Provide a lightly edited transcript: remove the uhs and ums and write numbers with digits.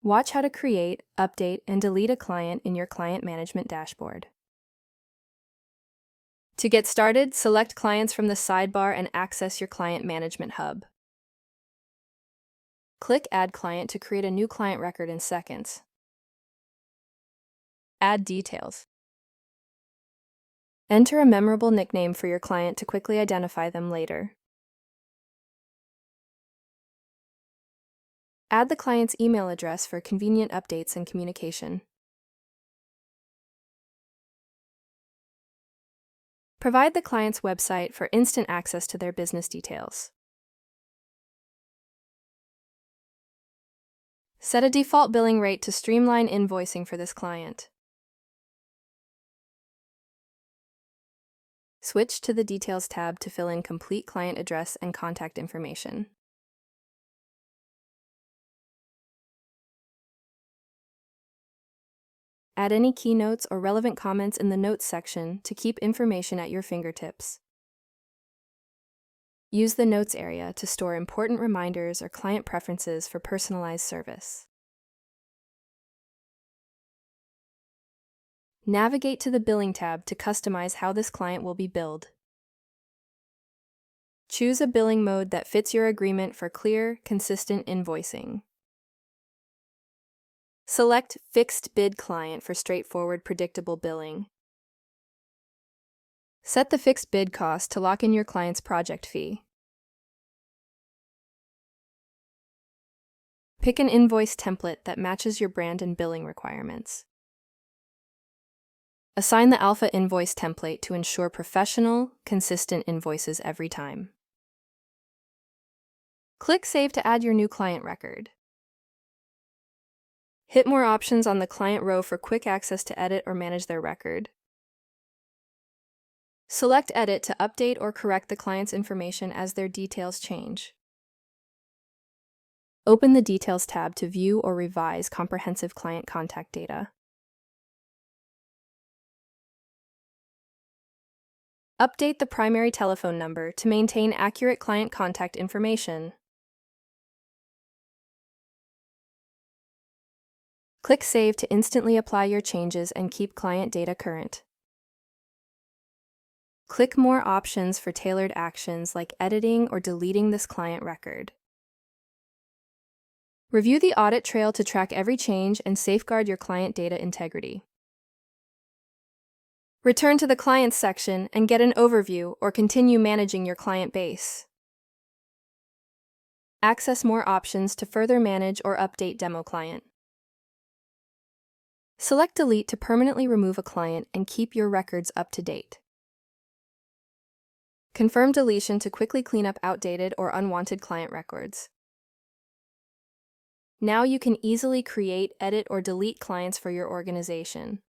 Watch how to create, update, and delete a client in your client management dashboard. To get started, select Clients from the sidebar and access your Client Management Hub. Click Add Client to create a new client record in seconds. Add details. Enter a memorable nickname for your client to quickly identify them later. Add the client's email address for convenient updates and communication. Provide the client's website for instant access to their business details. Set a default billing rate to streamline invoicing for this client. Switch to the Details tab to fill in complete client address and contact information. Add any keynotes or relevant comments in the Notes section to keep information at your fingertips. Use the Notes area to store important reminders or client preferences for personalized service. Navigate to the Billing tab to customize how this client will be billed. Choose a billing mode that fits your agreement for clear, consistent invoicing. Select Fixed Bid Client for straightforward, predictable billing. Set the fixed bid cost to lock in your client's project fee. Pick an invoice template that matches your brand and billing requirements. Assign the Alpha Invoice template to ensure professional, consistent invoices every time. Click Save to add your new client record. Hit more options on the client row for quick access to edit or manage their record. Select Edit to update or correct the client's information as their details change. Open the Details tab to view or revise comprehensive client contact data. Update the primary telephone number to maintain accurate client contact information. Click Save to instantly apply your changes and keep client data current. Click More options for tailored actions like editing or deleting this client record. Review the audit trail to track every change and safeguard your client data integrity. Return to the Clients section and get an overview or continue managing your client base. Access more options to further manage or update Demo Client. Select Delete to permanently remove a client and keep your records up to date. Confirm deletion to quickly clean up outdated or unwanted client records. Now you can easily create, edit, or delete clients for your organization.